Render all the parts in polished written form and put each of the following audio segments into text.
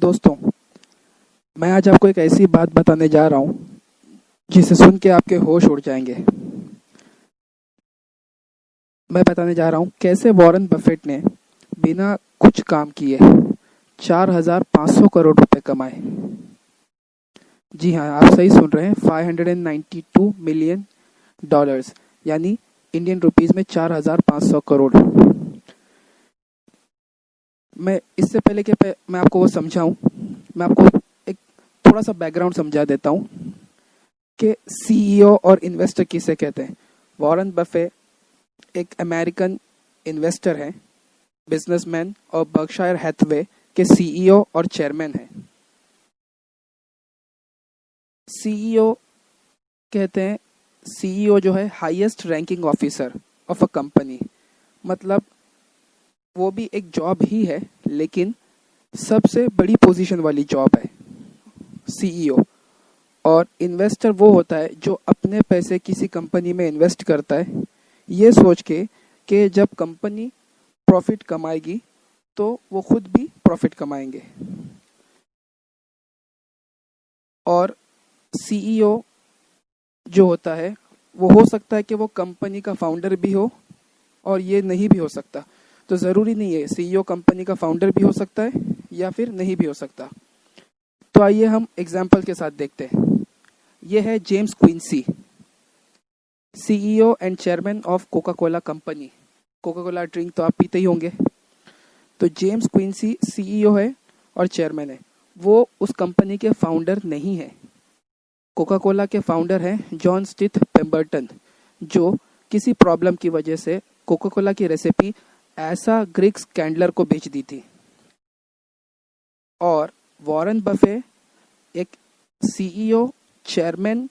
दोस्तों, मैं आज आपको एक ऐसी बात बताने जा रहा हूँ जिसे सुन के आपके होश उड़ जाएंगे। मैं बताने जा रहा हूँ कैसे वॉरेन बफेट ने बिना कुछ काम किए 4,500 करोड़ रुपए कमाए। जी हाँ, आप सही सुन रहे हैं, $592 मिलियन, यानी इंडियन रुपीस में 4,500 करोड़। मैं इससे पहले कि मैं आपको वो समझाऊं, मैं आपको एक थोड़ा सा बैकग्राउंड समझा देता हूं कि सीईओ और इन्वेस्टर किसे कहते हैं। वॉरेन बफेट एक अमेरिकन इन्वेस्टर हैं, बिजनेसमैन और बर्कशायर हैथवे के सीईओ और चेयरमैन हैं। सीईओ कहते हैं, सीईओ जो है highest ranking officer of a company, मतलब वो भी एक जॉब ही है लेकिन सबसे बड़ी पोजीशन वाली जॉब है सीईओ। और इन्वेस्टर वो होता है जो अपने पैसे किसी कंपनी में इन्वेस्ट करता है ये सोच के कि जब कंपनी प्रॉफिट कमाएगी तो वो खुद भी प्रॉफिट कमाएंगे। और सीईओ जो होता है वो हो सकता है कि वो कंपनी का फाउंडर भी हो और ये नहीं भी हो सकता, तो ज़रूरी नहीं है सीईओ कंपनी का फाउंडर भी हो सकता है या फिर नहीं भी हो सकता। तो आइए हम एग्जाम्पल के साथ देखते हैं। ये है James Quincy, CEO and chairman of Coca Cola company. Coca Cola drink तो आप पीते ही होंगे। तो जेम्स क्विंसी सीईओ है और चेयरमैन है, वो उस कंपनी के फाउंडर नहीं है। कोका कोला के फाउंडर हैं जॉन स्टिथ पेम्बरटन, जो किसी प्रॉब्लम की वजह से कोका कोला की रेसिपी ऐसा ग्रिग्स कैंडलर को बेच दी थी। और वॉरेन बफे एक सीईओ, चेयरमैन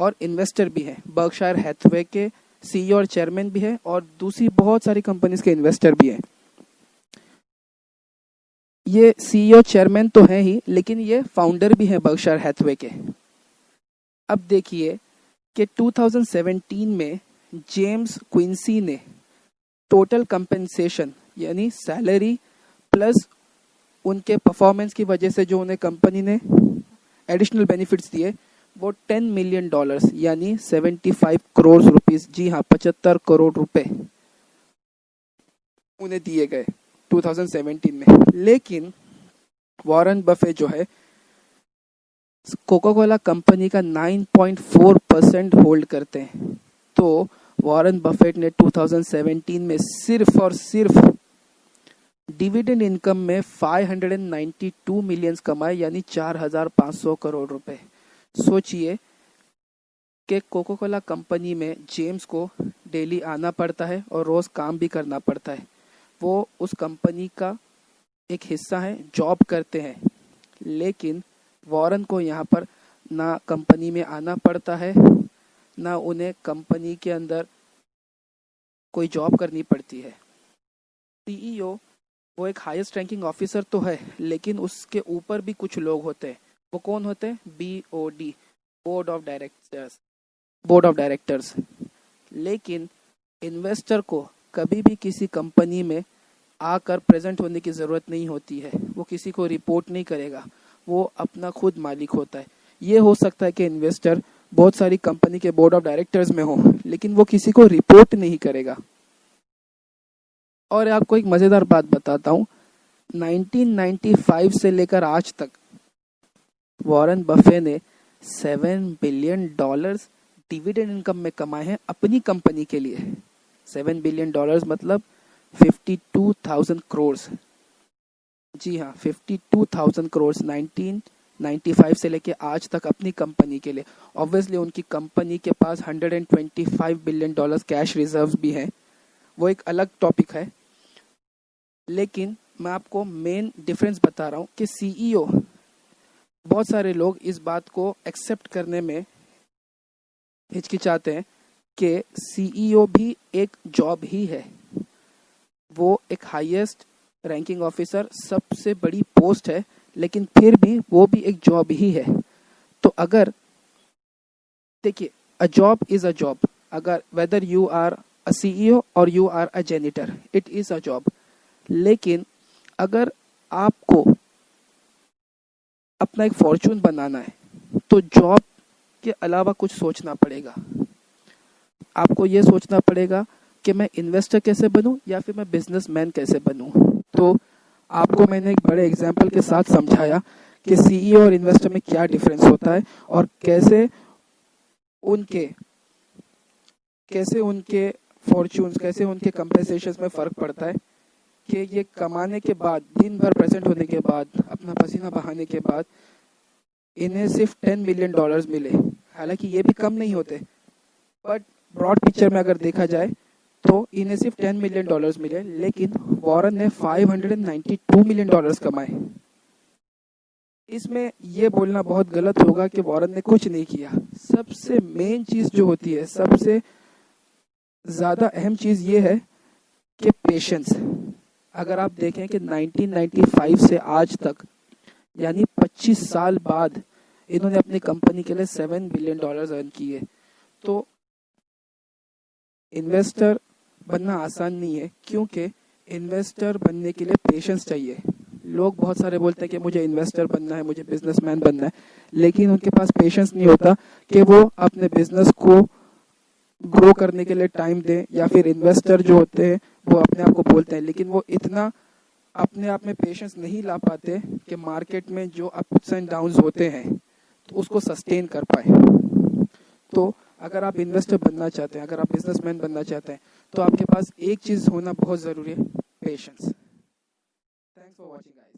और इन्वेस्टर भी है, बर्कशायर हैथवे के सीईओ और चेयरमैन भी है और दूसरी बहुत सारी कंपनीज के इन्वेस्टर भी हैं। ये सीईओ चेयरमैन तो है ही लेकिन ये फाउंडर भी हैं बर्कशायर हैथवे के। अब देखिए कि 2017 में जेम्स क्विंसी ने टोटल कंपेंसेशन यानी सैलरी प्लस उनके परफॉर्मेंस की वजह से जो उन्हें कंपनी ने एडिशनल बेनिफिट्स दिए वो $10 मिलियन यानी 75 करोड़ रुपीस, जी हाँ 75 करोड़ रुपए उन्हें दिए गए 2017 में। लेकिन वॉरेन बफे जो है कोका कोला कंपनी का 9.4% होल्ड करते हैं। तो वॉरेन बफेट ने 2017 में सिर्फ और सिर्फ डिविडेंड इनकम में 592 मिलियन कमाए, यानी 4,500 करोड़ रुपए। सोचिए कि कोका कोला कंपनी में जेम्स को डेली आना पड़ता है और रोज काम भी करना पड़ता है। वो उस कंपनी का एक हिस्सा है, जॉब करते हैं, लेकिन वॉरेन को यहाँ पर ना कंपनी में आना पड़ता है ना उन्हें कंपनी के अंदर कोई जॉब करनी पड़ती है। सीईओ वो एक हाईएस्ट रैंकिंग ऑफिसर तो है लेकिन उसके ऊपर भी कुछ लोग होते हैं। वो कौन होते हैं? BOD, board of directors. लेकिन इन्वेस्टर को कभी भी किसी कंपनी में आकर प्रेजेंट होने की ज़रूरत नहीं होती है। वो किसी को रिपोर्ट नहीं करेगा, वो अपना खुद मालिक होता है। ये हो सकता है कि इन्वेस्टर बहुत सारी कंपनी के बोर्ड ऑफ डायरेक्टर्स में हो लेकिन वो किसी को रिपोर्ट नहीं करेगा। और आपको एक मज़ेदार बात बताता हूँ, 1995 से लेकर आज तक वॉरेन बफे ने $7 बिलियन डिविडेंड इनकम में कमाए हैं अपनी कंपनी के लिए। $7 बिलियन मतलब 52,000 करोड़। जी हाँ, 52,000 करोड़ 1995 से लेके आज तक अपनी कंपनी के लिए। ऑब्वियसली उनकी कंपनी के पास $125 बिलियन कैश रिजर्व्स भी हैं, वो एक अलग टॉपिक है। लेकिन मैं आपको मेन डिफरेंस बता रहा हूँ कि सीईओ, बहुत सारे लोग इस बात को एक्सेप्ट करने में हिचकिचाते हैं कि सीईओ भी एक जॉब ही है। वो एक हाईएस्ट रैंकिंग ऑफिसर, सबसे बड़ी पोस्ट है, लेकिन फिर भी वो भी एक जॉब ही है। तो अगर देखिए, a job is a job, अगर whether you are a CEO और you are a janitor, it is a job. लेकिन अगर आपको अपना एक फॉर्चून बनाना है तो जॉब के अलावा कुछ सोचना पड़ेगा। आपको ये सोचना पड़ेगा कि मैं इन्वेस्टर कैसे बनूं या फिर मैं बिजनेसमैन कैसे बनूं। तो आपको मैंने एक बड़े एग्जाम्पल के साथ समझाया कि सीईओ और इन्वेस्टर में क्या डिफरेंस होता है और कैसे उनके फॉर्च्यून्स, कैसे उनके कंपेंसेशंस में फ़र्क पड़ता है कि ये कमाने के बाद, दिन भर प्रेजेंट होने के बाद, अपना पसीना बहाने के बाद इन्हें सिर्फ $10 मिलियन मिले। हालांकि ये भी कम नहीं होते, बट ब्रॉड पिक्चर में अगर देखा जाए तो इन्हें सिर्फ $10 मिलियन मिले, लेकिन वॉरेन ने $592 मिलियन कमाए। इसमें ये बोलना बहुत गलत होगा कि वॉरेन ने कुछ नहीं किया। सबसे मेन चीज़ जो होती है, सबसे ज़्यादा अहम चीज़ ये है कि पेशेंस। अगर आप देखें कि 1995 से आज तक, यानी 25 साल बाद इन्होंने अपनी कंपनी के लिए $7 बिलियन अर्न किए। तो इन्वेस्टर बनना आसान नहीं है, क्योंकि इन्वेस्टर बनने के लिए पेशेंस चाहिए। लोग बहुत सारे बोलते हैं कि मुझे इन्वेस्टर बनना है, मुझे बिजनेसमैन बनना है, लेकिन उनके पास पेशेंस नहीं होता कि वो अपने बिजनेस को ग्रो करने के लिए टाइम दें। या फिर इन्वेस्टर जो होते हैं वो अपने आप को बोलते हैं, लेकिन वो इतना अपने आप में पेशेंस नहीं ला पाते कि मार्केट में जो अप्स एंड डाउन्स होते हैं तो उसको सस्टेन कर पाए। तो अगर आप इन्वेस्टर बनना चाहते हैं, अगर आप बिजनेसमैन बनना चाहते हैं, तो आपके पास एक चीज़ होना बहुत ज़रूरी है, patience. Thanks for watching guys.